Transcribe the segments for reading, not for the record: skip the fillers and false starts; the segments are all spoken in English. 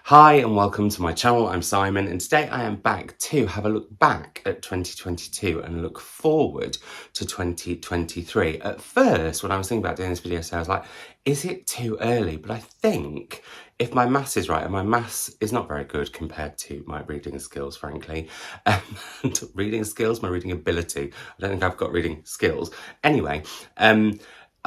Hi and welcome to my channel. I'm Simon and today I am back to have a look back at 2022 and look forward to 2023. At first, when I was thinking about doing this video, so I was like, is it too early? But I think if my maths is right, and my maths is not very good compared to my reading skills, frankly, and reading skills, my reading ability, I don't think I've got reading skills. Anyway,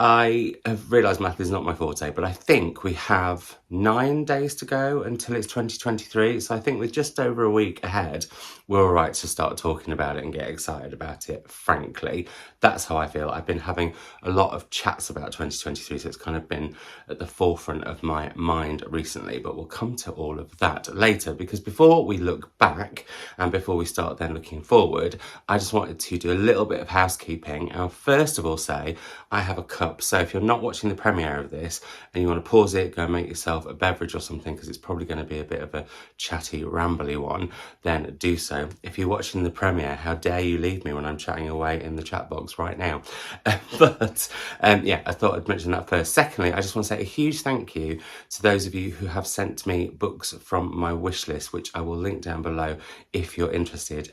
I have realised math is not my forte, but I think we have 9 days to go until it's 2023. So I think with just over a week ahead, we're all right to start talking about it and get excited about it, frankly. That's how I feel. I've been having a lot of chats about 2023, so it's kind of been at the forefront of my mind recently, but we'll come to all of that later, because before we look back and before we start then looking forward, I just wanted to do a little bit of housekeeping. I'll first of all say I have a cup. So if you're not watching the premiere of this and you want to pause it, go and make yourself a beverage or something, because it's probably going to be a bit of a chatty, rambly one, then do so. If you're watching the premiere, how dare you leave me when I'm chatting away in the chat box right now. Yeah, I thought I'd mention that first. Secondly, I just want to say a huge thank you to those of you who have sent me books from my wish list, which I will link down below if you're interested.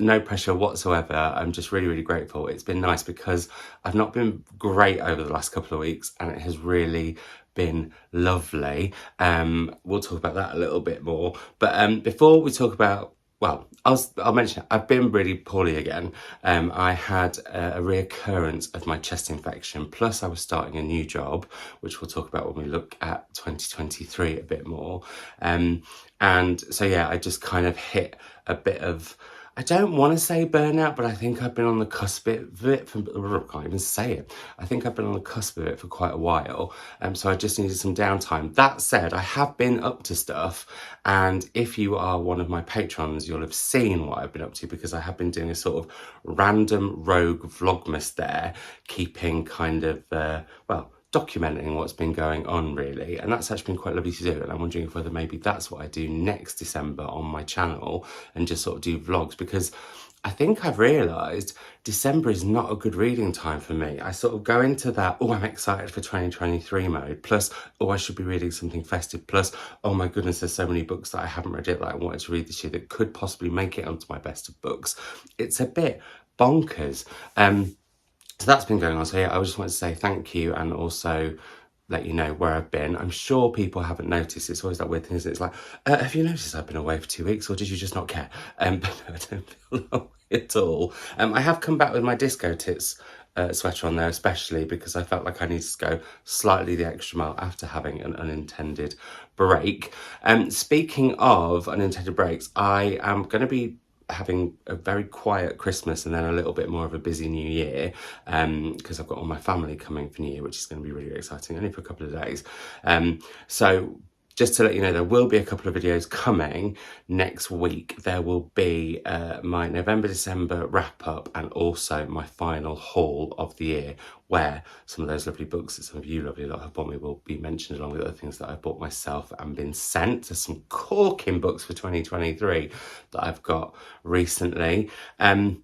No pressure whatsoever. I'm just really, really grateful. It's been nice because I've not been great over the last couple of weeks and it has really been lovely. We'll talk about that a little bit more. But before we talk about, well, I'll mention I've been really poorly again. I had a reoccurrence of my chest infection, plus I was starting a new job, which we'll talk about when we look at 2023 a bit more. And so, yeah, I just kind of hit a bit of, I don't want to say burnout, but I think I've been on the cusp of it for, I can't even say it. I think I've been on the cusp of it for quite a while. So I just needed some downtime. That said, I have been up to stuff. And if you are one of my patrons, you'll have seen what I've been up to, because I have been doing a sort of random rogue vlogmas there, keeping kind of, documenting what's been going on, really, and that's actually been quite lovely to do. And I'm wondering whether maybe that's what I do next December on my channel, and just sort of do vlogs, because I think I've realised December is not a good reading time for me. I sort of go into that, oh, I'm excited for 2023 mode, plus, oh, I should be reading something festive, plus, oh my goodness, there's so many books that I haven't read yet that I wanted to read this year that could possibly make it onto my best of books. It's a bit bonkers. So that's been going on. So yeah, I just wanted to say thank you and also let you know where I've been. I'm sure people haven't noticed. It's always that weird thing, isn't it? It's like, have you noticed I've been away for 2 weeks, or did you just not care? But no, I don't feel that way at all. I have come back with my disco tits sweater on there, especially because I felt like I needed to go slightly the extra mile after having an unintended break. Speaking of unintended breaks, I am going to be having a very quiet Christmas and then a little bit more of a busy New Year, because I've got all my family coming for New Year, which is going to be really exciting, only for a couple of days. So just to let you know, there will be a couple of videos coming next week. There will be my November-December wrap-up and also my final haul of the year, where some of those lovely books that some of you lovely lot have bought me will be mentioned, along with other things that I've bought myself and been sent. There's some corking books for 2023 that I've got recently. And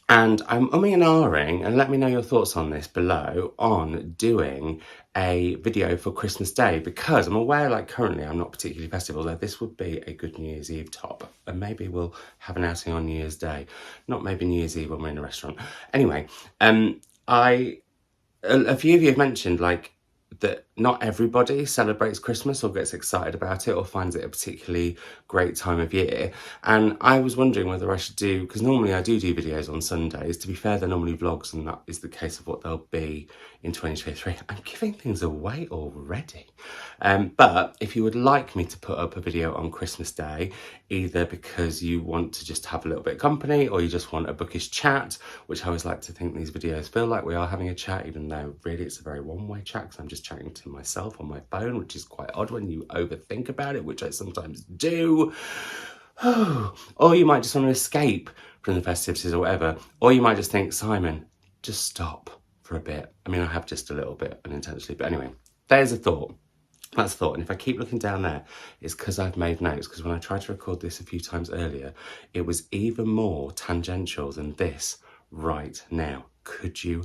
I'm umming and ahhing, and let me know your thoughts on this below, on doing a video for Christmas Day, because I'm aware, like, currently I'm not particularly festive, although this would be a good New Year's Eve top, and maybe we'll have an outing on New Year's Day, not maybe New Year's Eve when we're in a restaurant. Anyway, a few of you have mentioned, like, that not everybody celebrates Christmas or gets excited about it or finds it a particularly great time of year. And I was wondering whether I should do, because normally I do videos on Sundays. To be fair, they're normally vlogs, and that is the case of what they'll be in 2023. I'm giving things away already. But if you would like me to put up a video on Christmas Day, either because you want to just have a little bit of company or you just want a bookish chat, which I always like to think these videos feel like we are having a chat, even though really it's a very one-way chat, because I'm just chatting to myself on my phone, which is quite odd when you overthink about it, which I sometimes do. Or you might just want to escape from the festivities or whatever. Or you might just think, Simon, just stop for a bit. I mean, I have just a little bit unintentionally, but anyway, there's a thought. That's a thought. And if I keep looking down there, it's because I've made notes, because when I tried to record this a few times earlier, it was even more tangential than this right now. Could you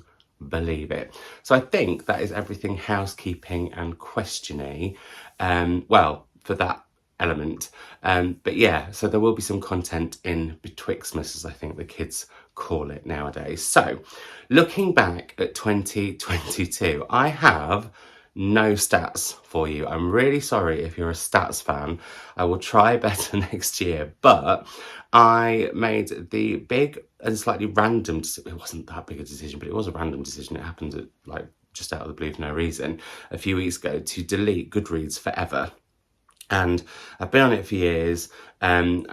believe it? So I think that is everything housekeeping and questiony. Well, for that element. But yeah, so there will be some content in Betwixtmas, as I think the kids call it nowadays. So looking back at 2022, I have no stats for you. I'm really sorry if you're a stats fan. I will try better next year, but I made the big and slightly random, it wasn't that big a decision, but it was a random decision. It happened at, like, just out of the blue for no reason a few weeks ago, to delete Goodreads forever. And I've been on it for years, and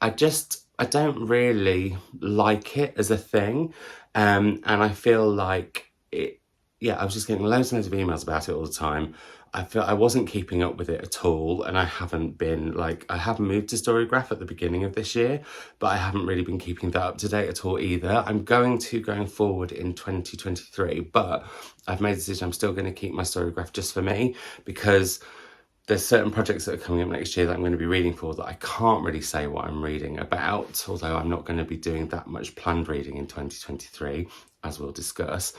I don't really like it as a thing, and I feel like it. Yeah, I was just getting loads and loads of emails about it all the time. I feel I wasn't keeping up with it at all, and I haven't been, like, I have moved to Storygraph at the beginning of this year, but I haven't really been keeping that up to date at all either. I'm going forward in 2023, but I've made a decision I'm still going to keep my Storygraph just for me, because there's certain projects that are coming up next year that I'm going to be reading for that I can't really say what I'm reading about, although I'm not going to be doing that much planned reading in 2023, as we'll discuss.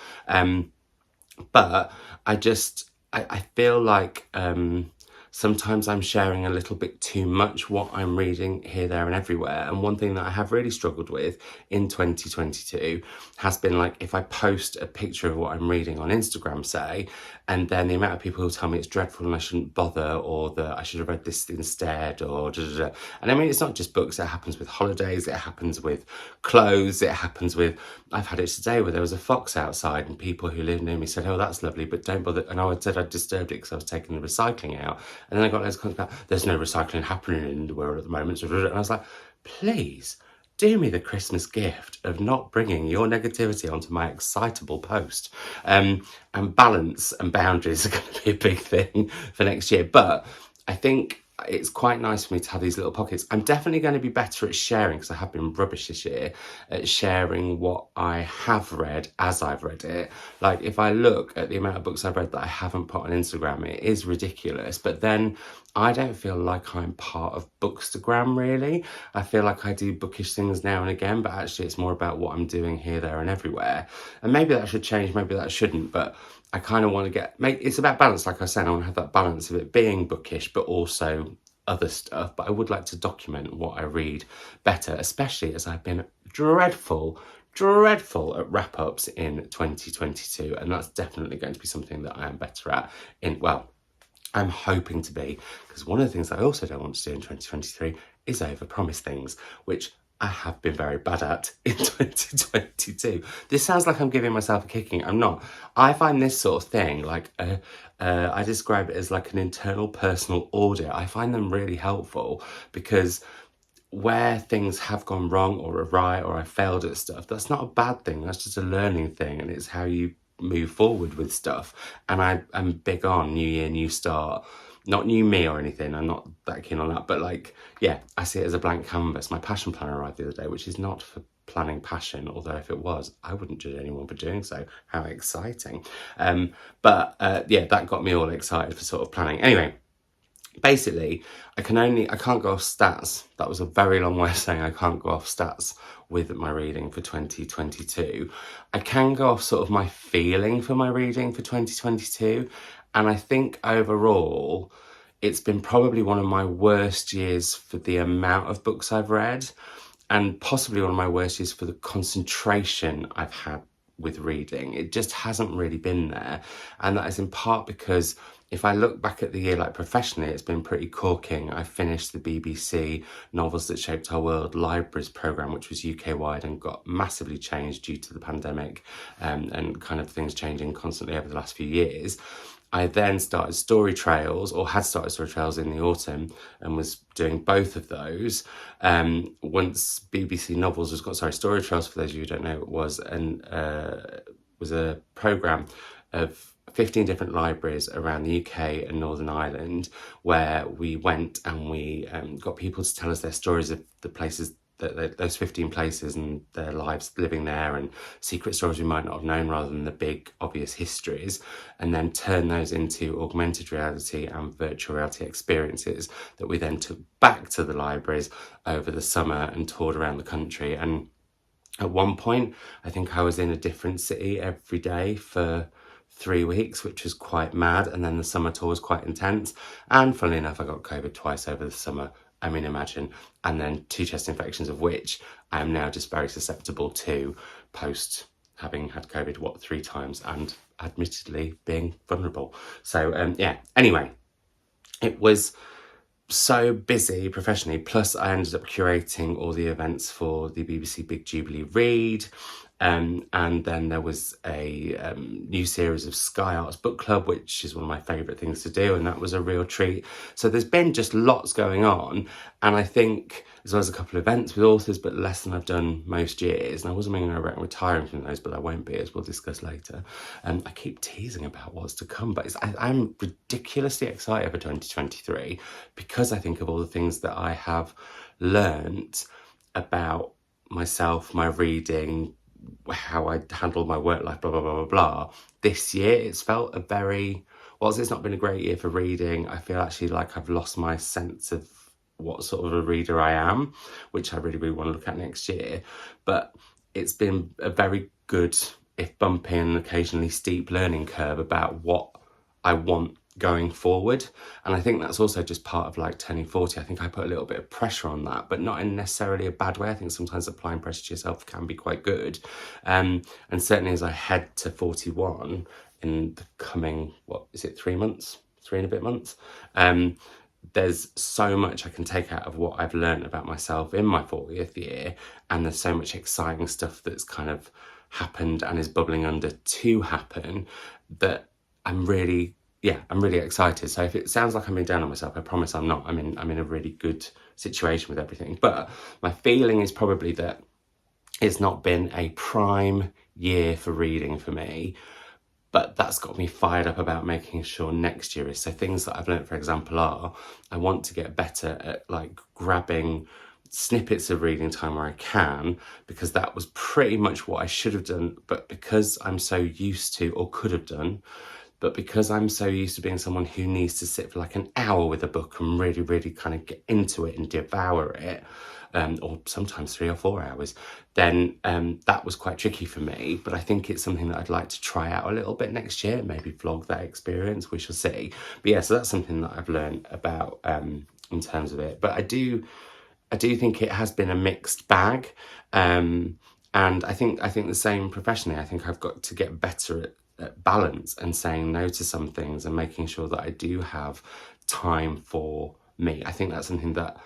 But I feel like sometimes I'm sharing a little bit too much what I'm reading here, there and everywhere. And one thing that I have really struggled with in 2022 has been, like, if I post a picture of what I'm reading on Instagram, say, and then the amount of people who tell me it's dreadful and I shouldn't bother, or that I should have read this instead, or da, da, da. And I mean, it's not just books, it happens with holidays, it happens with clothes, it happens with, I've had it today where there was a fox outside and people who live near me said, oh, that's lovely, but don't bother. And I said I'd disturbed it because I was taking the recycling out. And then I got those comments about, there's no recycling happening in the world at the moment. And I was like, please do me the Christmas gift of not bringing your negativity onto my excitable post. And balance and boundaries are going to be a big thing for next year. But I think it's quite nice for me to have these little pockets. I'm definitely going to be better at sharing, because I have been rubbish this year at sharing what I have read as I've read it. Like, if I look at the amount of books I've read that I haven't put on Instagram, it is ridiculous. But then I don't feel like I'm part of Bookstagram, really. I feel like I do bookish things now and again, but actually it's more about what I'm doing here, there and everywhere. And maybe that should change, maybe that shouldn't, but I kind of want to it's about balance. Like I said, I want to have that balance of it being bookish, but also other stuff. But I would like to document what I read better, especially as I've been dreadful at wrap-ups in 2022. And that's definitely going to be something that I am better at I'm hoping to be, because one of the things I also don't want to do in 2023 is overpromise things, which I have been very bad at in 2022. This sounds like I'm giving myself a kicking. I'm not. I find this sort of thing, like, I describe it as like an internal personal audit. I find them really helpful, because where things have gone wrong or awry, or I failed at stuff, that's not a bad thing. That's just a learning thing, and it's how you move forward with stuff. And I'm big on new year, new start. Not new me or anything, I'm not that keen on that, but, like, yeah, I see it as a blank canvas. My passion planner arrived the other day, which is not for planning passion, although if it was, I wouldn't judge anyone for doing so. How exciting. But yeah, that got me all excited for sort of planning. Anyway, basically, I can't go off stats. That was a very long way of saying I can't go off stats with my reading for 2022. I can go off sort of my feeling for my reading for 2022. And I think overall, it's been probably one of my worst years for the amount of books I've read, and possibly one of my worst years for the concentration I've had with reading. It just hasn't really been there. And that is in part because if I look back at the year, like, professionally, it's been pretty corking. I finished the BBC Novels That Shaped Our World Libraries programme, which was UK-wide and got massively changed due to the pandemic, and kind of things changing constantly over the last few years. I then started Story Trails, or had started Story Trails in the autumn, and was doing both of those. Once BBC Novels Story Trails, for those of you who don't know, was a programme of 15 different libraries around the UK and Northern Ireland, where we went and we got people to tell us their stories of the places, those 15 places and their lives living there, and secret stories we might not have known, rather than the big obvious histories, and then turn those into augmented reality and virtual reality experiences that we then took back to the libraries over the summer and toured around the country. And at one point, I think I was in a different city every day for 3 weeks, which was quite mad. And then the summer tour was quite intense. And funnily enough, I got COVID twice over the summer. I mean, imagine. And then 2 chest infections, of which I am now just very susceptible to post having had COVID, 3 times, and admittedly being vulnerable. So, yeah, anyway, it was so busy professionally, plus I ended up curating all the events for the BBC Big Jubilee Read, and then there was a new series of Sky Arts Book Club, which is one of my favourite things to do, and that was a real treat. So there's been just lots going on, and I think, as well as a couple of events with authors, but less than I've done most years. And I wasn't going to retire from those, but I won't be, as we'll discuss later. I keep teasing about what's to come, but I'm ridiculously excited for 2023 because I think of all the things that I have learnt about myself, my reading, how I handle my work life, blah, blah, blah, blah, blah. This year, it's felt a very, whilst it's not been a great year for reading, I feel actually like I've lost my sense of what sort of a reader I am, which I really, really want to look at next year. But it's been a very good, if bumpy and occasionally steep learning curve about what I want going forward. And I think that's also just part of like turning 40. I think I put a little bit of pressure on that, but not in necessarily a bad way. I think sometimes applying pressure to yourself can be quite good. And certainly as I head to 41 in the coming, 3 months? 3 and a bit months? There's so much I can take out of what I've learned about myself in my 40th year. And there's so much exciting stuff that's kind of happened and is bubbling under to happen that I'm really excited. So if it sounds like I'm being down on myself, I promise I'm not. I'm in a really good situation with everything. But my feeling is probably that it's not been a prime year for reading for me, but that's got me fired up about making sure next year is. So things that I've learned, for example, are I want to get better at like grabbing snippets of reading time where I can, because that was pretty much what I should have done, but because I'm so used to, or could have done, but because I'm so used to being someone who needs to sit for like an hour with a book and really, really kind of get into it and devour it, or sometimes 3 or 4 hours, then that was quite tricky for me. But I think it's something that I'd like to try out a little bit next year, maybe vlog that experience, we shall see. But yeah, so that's something that I've learned about in terms of it. But I do think it has been a mixed bag. And I think the same professionally. I think I've got to get better at balance and saying no to some things and making sure that I do have time for me. I think that's something that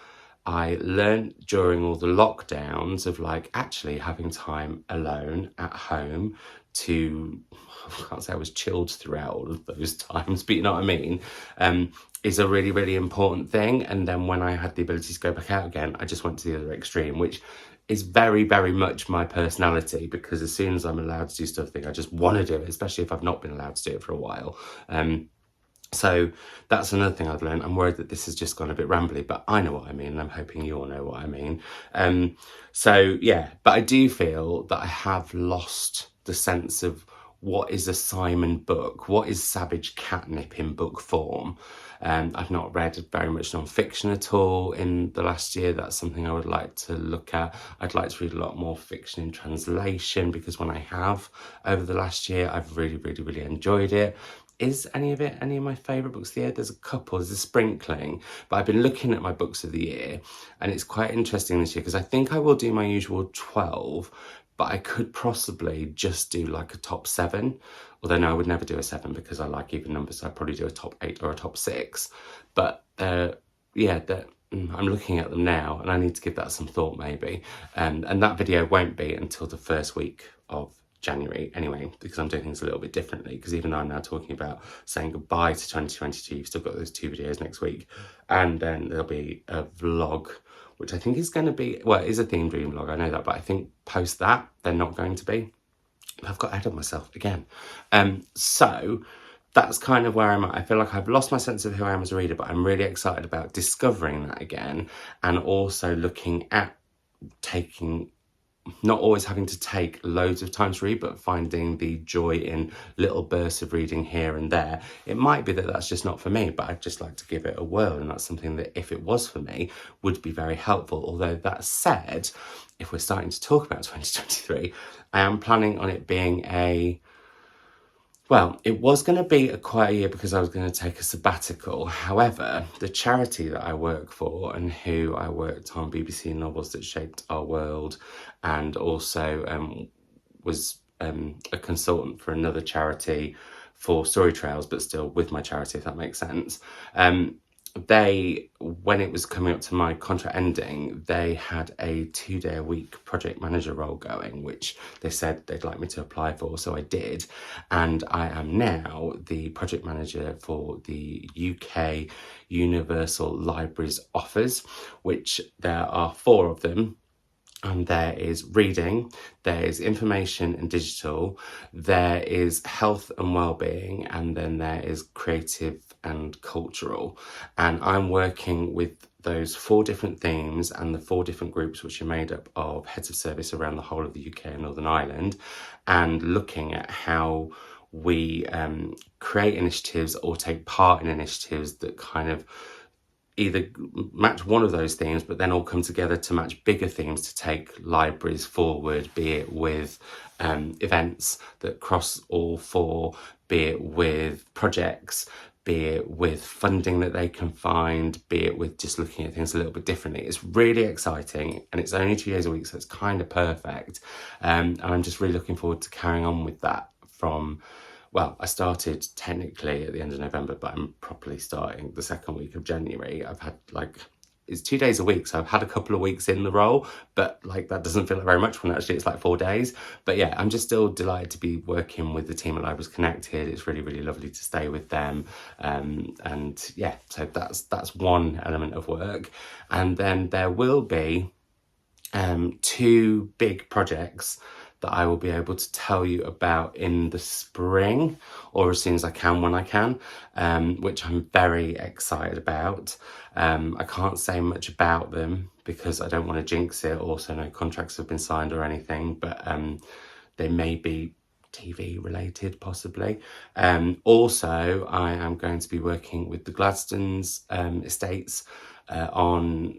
I learned during all the lockdowns of like actually having time alone at home to, I can't say I was chilled throughout all of those times, but you know what I mean, is a really, really important thing. And then when I had the ability to go back out again, I just went to the other extreme, which is very, very much my personality, because as soon as I'm allowed to do stuff, I just want to do it, especially if I've not been allowed to do it for a while. So that's another thing I've learned. I'm worried that this has just gone a bit rambly, but I know what I mean, and I'm hoping you all know what I mean. So yeah, but I do feel that I have lost the sense of what is a Simon book, what is Savage Catnip in book form. I've not read very much non-fiction at all in the last year. That's something I would like to look at. I'd like to read a lot more fiction in translation, because when I have over the last year, I've really, really, really enjoyed it. Is any of my favourite books of the year? There's a couple, there's a sprinkling, but I've been looking at my books of the year, and it's quite interesting this year, because I think I will do my usual 12, but I could possibly just do like a top 7, although no, I would never do a 7 because I like even numbers, so I'd probably do a top 8 or a top 6, but yeah, I'm looking at them now, and I need to give that some thought maybe, and that video won't be until the first week of January anyway, because I'm doing things a little bit differently, because even though I'm now talking about saying goodbye to 2022, you've still got those 2 videos next week, and then there'll be a vlog, which I think is going to be, well, it is a themed reading vlog, I know that, but I think post that, they're not going to be. I've got ahead of myself again. So that's kind of where I'm at. I feel like I've lost my sense of who I am as a reader, but I'm really excited about discovering that again, and also looking at not always having to take loads of time to read, but finding the joy in little bursts of reading here and there. It might be that that's just not for me, but I'd just like to give it a whirl, and that's something that, if it was for me, would be very helpful. Although that said, if we're starting to talk about 2023, I am planning on it being Well, it was going to be a quiet year because I was going to take a sabbatical. However, the charity that I work for and who I worked on BBC novels that shaped our world, and also was a consultant for another charity for story trails, but still with my charity, if that makes sense. When it was coming up to my contract ending, they had a 2-day-a-week project manager role going, which they said they'd like me to apply for, so I did. And I am now the project manager for the UK Universal Libraries offers, which there are 4 of them. And there is reading, there is information and digital, there is health and well-being, and then there is creative and cultural. And I'm working with those 4 different themes and the 4 different groups, which are made up of heads of service around the whole of the UK and Northern Ireland, and looking at how we create initiatives or take part in initiatives that kind of either match one of those themes, but then all come together to match bigger themes to take libraries forward, be it with events that cross all 4, be it with projects, be it with funding that they can find, be it with just looking at things a little bit differently. It's really exciting, and it's only 2 days a week, so it's kind of perfect. And I'm just really looking forward to carrying on with that from... Well, I started technically at the end of November, but I'm properly starting the 2nd week of January. I've had it's 2 days a week, so I've had a couple of weeks in the role, but that doesn't feel like very much when actually it's 4 days. But yeah, I'm just still delighted to be working with the team at Libraries Connected. It's really, really lovely to stay with them. And yeah, so that's one element of work. And then there will be 2 big projects that I will be able to tell you about in the spring, or as soon as I can when I can, which I'm very excited about. I can't say much about them because I don't want to jinx it. Also, no contracts have been signed or anything, but they may be TV related, possibly. Also, I am going to be working with the Gladstones estates on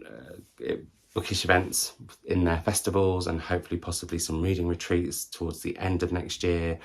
bookish events in their festivals, and hopefully possibly some reading retreats towards the end of next year,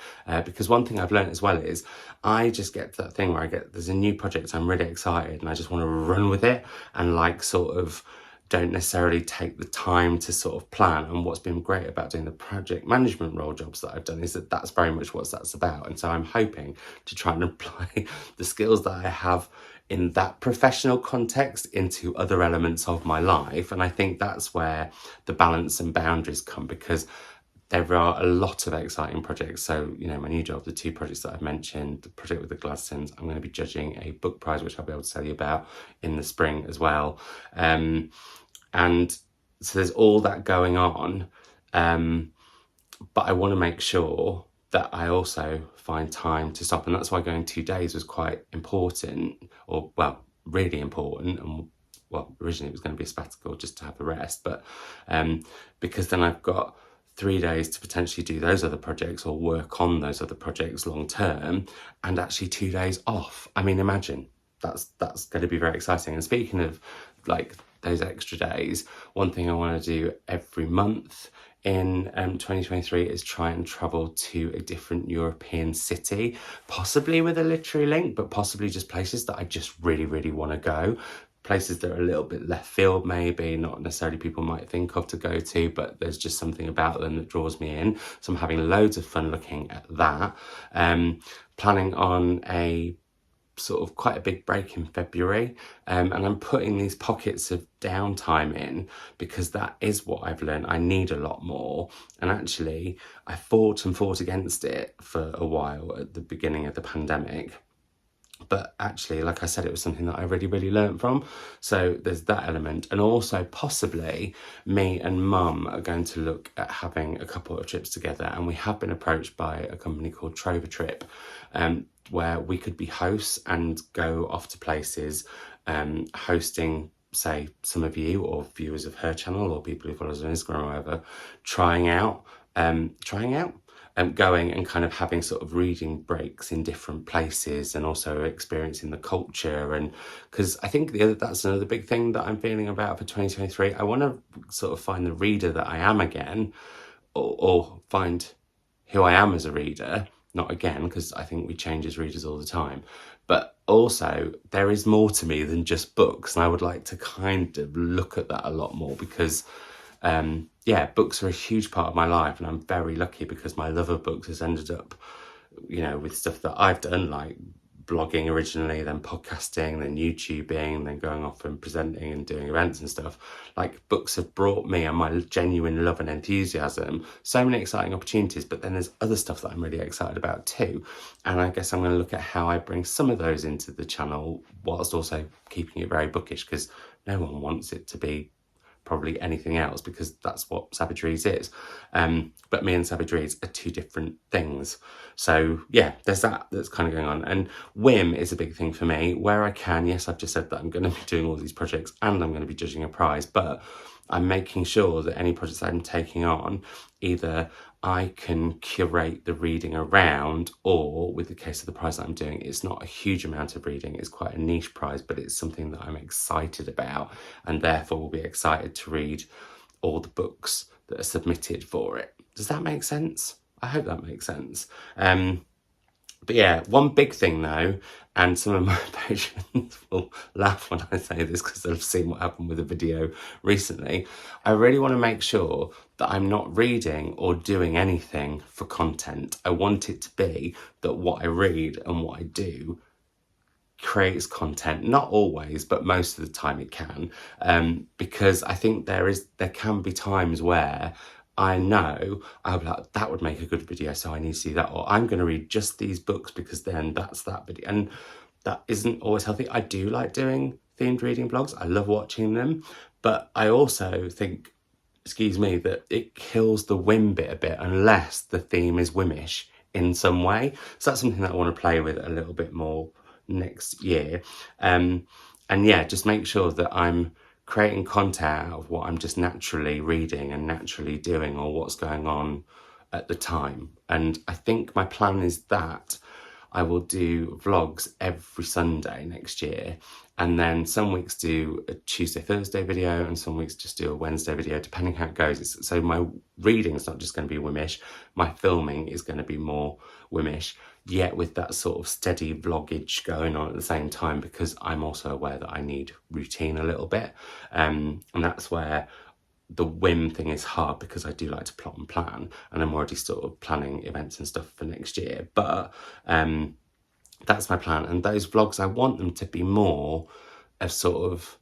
because one thing I've learned as well is I just get to that thing where there's a new project, I'm really excited and I just want to run with it, and sort of don't necessarily take the time to sort of plan. And what's been great about doing the project management role jobs that I've done is that that's very much what that's about. And so I'm hoping to try and apply the skills that I have in that professional context into other elements of my life. And I think that's where the balance and boundaries come, because there are a lot of exciting projects. So, my new job, the 2 projects that I've mentioned, the project with the Gladstones, I'm going to be judging a book prize, which I'll be able to tell you about in the spring as well. And so there's all that going on. But I want to make sure that I also find time to stop. And that's why going 2 days was quite important, or, well, really important. And, well, originally it was going to be a sabbatical just to have a rest. But because then I've got 3 days to potentially do those other projects or work on those other projects long term, and actually 2 days off. I mean, imagine. That's going to be very exciting. And speaking of those extra days, one thing I want to do every month in 2023 is try and travel to a different European city, possibly with a literary link, but possibly just places that I just really, really want to go. Places that are a little bit left field, maybe not necessarily people might think of to go to, but there's just something about them that draws me in. So I'm having loads of fun looking at that. Planning on a sort of quite a big break in February, and I'm putting these pockets of downtime in because that is what I've learned I need a lot more. And actually I fought against it for a while at the beginning of the pandemic, but actually, like I said, it was something that I really, really learned from. So there's that element. And also possibly me and Mum are going to look at having a couple of trips together. And we have been approached by a company called Trover Trip, where we could be hosts and go off to places, hosting, say, some of you or viewers of her channel or people who follow us on Instagram or whatever, trying out, going and kind of having sort of reading breaks in different places, and also experiencing the culture. And because I think that's another big thing that I'm feeling about for 2023. I want to sort of find the reader that I am again, or find who I am as a reader, Not again, because I think we change as readers all the time. But also, there is more to me than just books. And I would like to kind of look at that a lot more because, yeah, books are a huge part of my life. And I'm very lucky because my love of books has ended up, with stuff that I've done, like blogging originally, then podcasting, then YouTubing, then going off and presenting and doing events and stuff. Like, books have brought me and my genuine love and enthusiasm so many exciting opportunities, but then there's other stuff that I'm really excited about too. And I guess I'm going to look at how I bring some of those into the channel whilst also keeping it very bookish, because no one wants it to be probably anything else, because that's what Savage Reads is. But me and Savage Reads are two different things. So yeah, there's that's kind of going on. And whim is a big thing for me. Where I can, yes, I've just said that I'm going to be doing all these projects and I'm going to be judging a prize, but I'm making sure that any projects I'm taking on, either I can curate the reading around, or with the case of the prize that I'm doing, it's not a huge amount of reading, it's quite a niche prize, but it's something that I'm excited about and therefore will be excited to read all the books that are submitted for it. Does that make sense? I hope that makes sense. But yeah, one big thing though, and some of my patrons will laugh when I say this because they've seen what happened with a video recently. I really want to make sure that I'm not reading or doing anything for content. I want it to be that what I read and what I do creates content. Not always, but most of the time it can, because I think there can be times where I know I'll be like, that would make a good video, so I need to do that, or I'm going to read just these books because then that's that video. And that isn't always healthy. I do like doing themed reading blogs. I love watching them, but I also think, excuse me, that it kills the whim bit a bit unless the theme is whimish in some way. So that's something that I want to play with a little bit more next year. And yeah, just make sure that I'm creating content out of what I'm just naturally reading and naturally doing, or what's going on at the time. And I think my plan is that I will do vlogs every Sunday next year, and then some weeks do a Tuesday, Thursday video, and some weeks just do a Wednesday video, depending how it goes. So my reading is not just going to be whimish, my filming is going to be more whimish, yet with that sort of steady vloggage going on at the same time, because I'm also aware that I need routine a little bit. And that's where the whim thing is hard, because I do like to plot and plan, and I'm already sort of planning events and stuff for next year. But that's my plan. And those vlogs, I want them to be more of sort of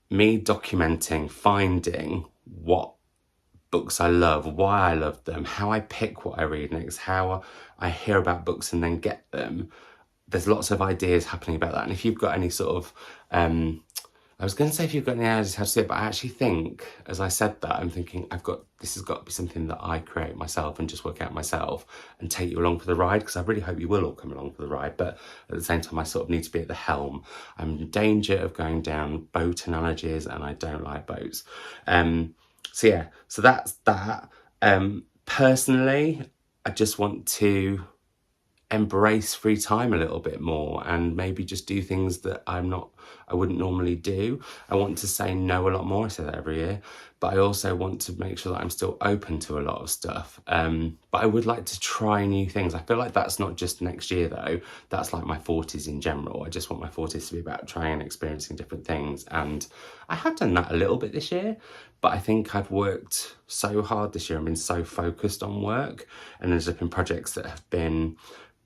me documenting, finding what books I love, why I love them, how I pick what I read next, how I hear about books and then get them. There's lots of ideas happening about that. And if you've got any sort of, I was going to say if you've got any ideas how to do it, but I actually think, as I said that, I'm thinking this has got to be something that I create myself and just work out myself and take you along for the ride, because I really hope you will all come along for the ride. But at the same time, I sort of need to be at the helm. I'm in danger of going down boat analogies, and I don't like boats. So yeah, so that's that. Personally, I just want to embrace free time a little bit more, and maybe just do things that I wouldn't normally do. I want to say no a lot more. I say that every year, but I also want to make sure that I'm still open to a lot of stuff. But I would like to try new things. I feel like that's not just next year though. That's like my 40s in general. I just want my 40s to be about trying and experiencing different things. And I have done that a little bit this year, but I think I've worked so hard this year and been so focused on work, and ended up in projects that have been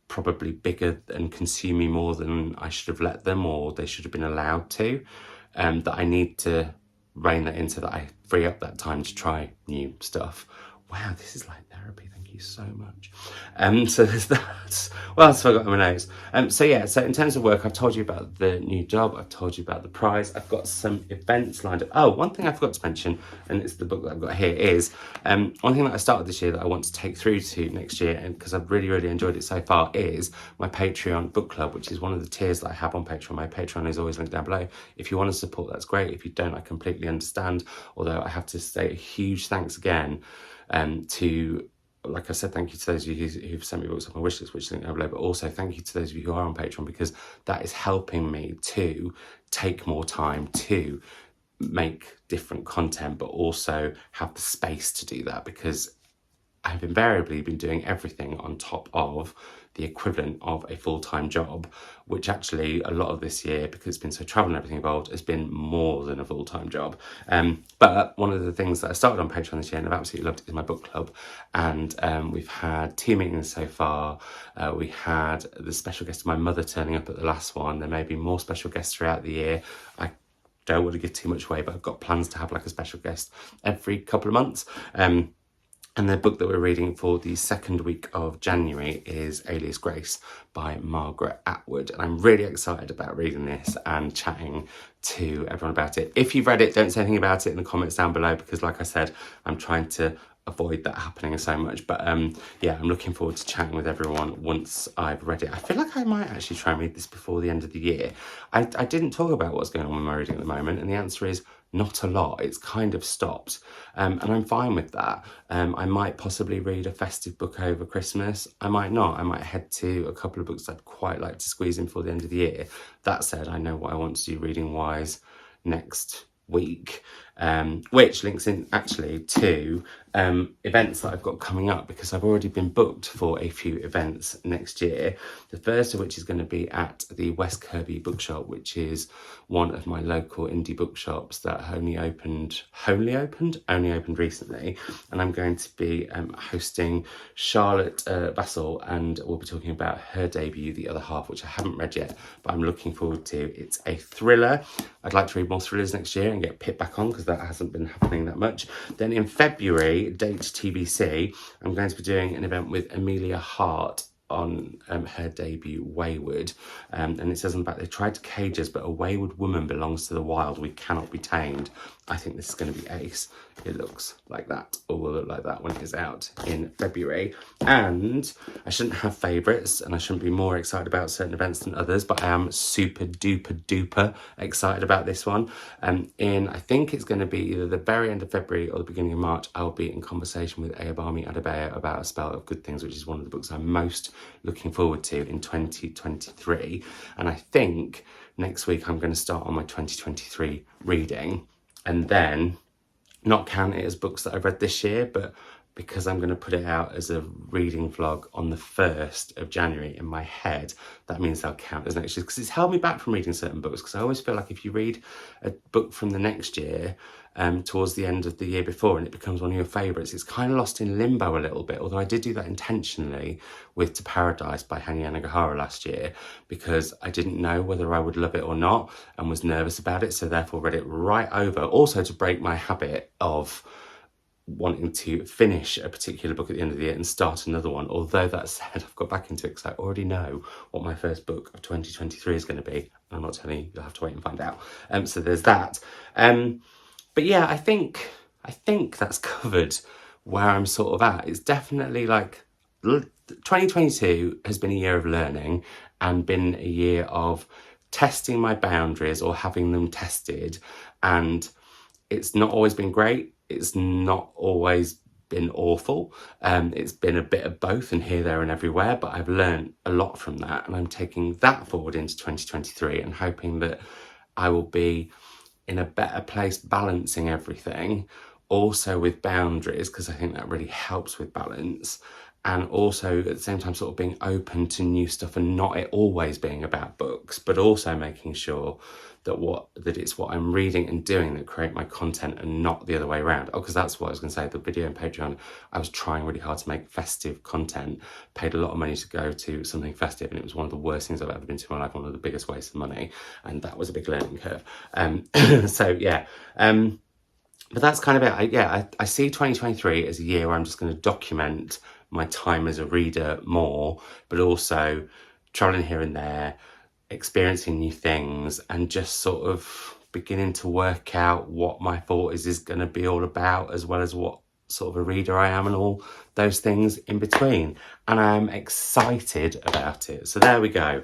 probably bigger and consume me more than I should have let them, or they should have been allowed to, that I need to rein that in so that I free up that time to try new stuff. Wow, this is like therapy. Thank you so much. So there's that. Well, else have I got in my notes? So yeah, so in terms of work, I've told you about the new job. I've told you about the prize. I've got some events lined up. Oh, one thing I forgot to mention, and it's the book that I've got here, is one thing that I started this year that I want to take through to next year, and because I've really, really enjoyed it so far, is my Patreon book club, which is one of the tiers that I have on Patreon. My Patreon is always linked down below. If you want to support, that's great. If you don't, I completely understand. Although I have to say a huge thanks again to, like I said, thank you to those of you who've sent me books on my wishlist, which is linked down below, but also thank you to those of you who are on Patreon, because that is helping me to take more time to make different content, but also have the space to do that, because I have invariably been doing everything on top of the equivalent of a full-time job, which actually a lot of this year, because it's been so travel and everything involved, has been more than a full-time job. But one of the things that I started on Patreon this year and I've absolutely loved is my book club. And we've had 2 meetings so far. We had the special guest of my mother turning up at the last one. There may be more special guests throughout the year. I don't want to give too much away, but I've got plans to have like a special guest every couple of months. And the book that we're reading for the second week of January is Alias Grace by Margaret Atwood. And I'm really excited about reading this and chatting to everyone about it. If you've read it, don't say anything about it in the comments down below, because like I said, I'm trying to avoid that happening so much. But yeah, I'm looking forward to chatting with everyone once I've read it. I feel like I might actually try and read this before the end of the year. I didn't talk about what's going on with my reading at the moment, and the answer is not a lot. It's kind of stopped, and I'm fine with that. I might possibly read a festive book over Christmas. I might not. I might head to a couple of books I'd quite like to squeeze in before the end of the year. That said, I know what I want to do reading-wise next week, which links in actually to events that I've got coming up, because I've already been booked for a few events next year. The first of which is going to be at the West Kirby Bookshop, which is one of my local indie bookshops that only opened recently, and I'm going to be hosting Charlotte Bassel, and we'll be talking about her debut, The Other Half, which I haven't read yet, but I'm looking forward to. It's a thriller. I'd like to read more thrillers next year and get Pip back on, because that hasn't been happening that much. Then in February, date TBC, I'm going to be doing an event with Amelia Hart on her debut Wayward, and it says on the back, they tried to cage us, but a wayward woman belongs to the wild, we cannot be tamed. I think this is going to be ace. It looks like that, or will look like that when it is out in February. And I shouldn't have favourites, and I shouldn't be more excited about certain events than others, but I am super duper duper excited about this one. I think it's going to be either the very end of February or the beginning of March. I'll be in conversation with Ayobami Adebayo about A Spell of Good Things, which is one of the books I'm most looking forward to in 2023. And I think next week I'm going to start on my 2023 reading, and then not count it as books that I've read this year, but because I'm going to put it out as a reading vlog on the 1st of January in my head, that means they'll count as next year, because it's held me back from reading certain books, because I always feel like if you read a book from the next year towards the end of the year before and it becomes one of your favourites, it's kind of lost in limbo a little bit, although I did do that intentionally with To Paradise by Hanya Nagahara last year, because I didn't know whether I would love it or not and was nervous about it, so therefore read it right over, also to break my habit of wanting to finish a particular book at the end of the year and start another one. Although that said, I've got back into it because I already know what my first book of 2023 is going to be. I'm not telling you, you'll have to wait and find out. So there's that. But yeah, I think that's covered where I'm sort of at. It's definitely like 2022 has been a year of learning and been a year of testing my boundaries or having them tested, and it's not always been great. It's not always been awful. It's been a bit of both, and here, there and everywhere, but I've learned a lot from that, and I'm taking that forward into 2023 and hoping that I will be in a better place balancing everything, also with boundaries, because I think that really helps with balance, and also at the same time sort of being open to new stuff and not it always being about books, but also making sure that it's what I'm reading and doing that create my content and not the other way around. Oh, because that's what I was going to say, the video and Patreon, I was trying really hard to make festive content, paid a lot of money to go to something festive, and it was one of the worst things I've ever been to in my life, one of the biggest wastes of money, and that was a big learning curve. So yeah, but that's kind of it. I see 2023 as a year where I'm just going to document my time as a reader more, but also traveling here and there, experiencing new things, and just sort of beginning to work out what my thought is going to be all about, as well as what sort of a reader I am and all those things in between. And I'm excited about it. So there we go.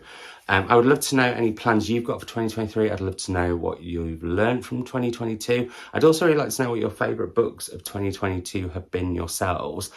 I would love to know any plans you've got for 2023. I'd love to know what you've learned from 2022. I'd also really like to know what your favourite books of 2022 have been yourselves,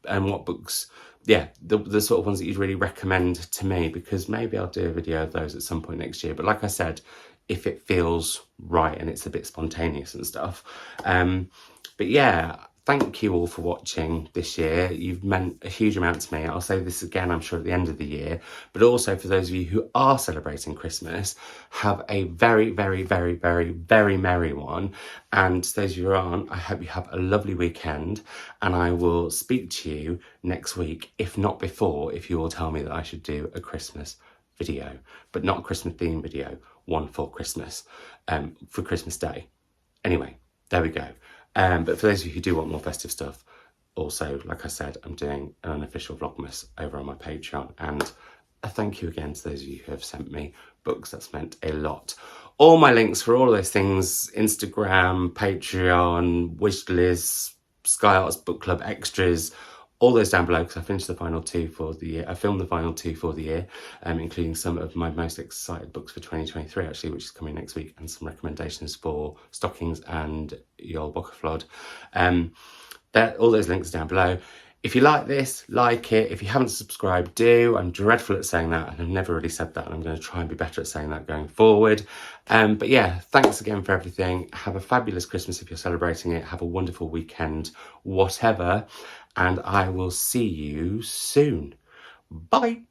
and what books, the sort of ones that you'd really recommend to me, because maybe I'll do a video of those at some point next year. But like I said, if it feels right and it's a bit spontaneous and stuff. But yeah, thank you all for watching this year. You've meant a huge amount to me. I'll say this again, I'm sure, at the end of the year, but also for those of you who are celebrating Christmas, have a very, very, very, very, very merry one. And to those of you who aren't, I hope you have a lovely weekend, and I will speak to you next week, if not before, if you all tell me that I should do a Christmas video, but not a Christmas themed video, one for Christmas, for Christmas Day. Anyway, there we go. But for those of you who do want more festive stuff, also, like I said, I'm doing an unofficial Vlogmas over on my Patreon. And a thank you again to those of you who have sent me books. That's meant a lot. All my links for all of those things, Instagram, Patreon, wishlist, Sky Arts Book Club extras, all those down below, because I finished the final 2 for the year. I filmed the final 2 for the year, including some of my most excited books for 2023, actually, which is coming next week, and some recommendations for Stockings and Yol Bokaflod. All those links are down below. If you like this, like it. If you haven't subscribed, do. I'm dreadful at saying that, and I've never really said that, and I'm going to try and be better at saying that going forward. But yeah, thanks again for everything. Have a fabulous Christmas if you're celebrating it. Have a wonderful weekend, whatever. And I will see you soon. Bye.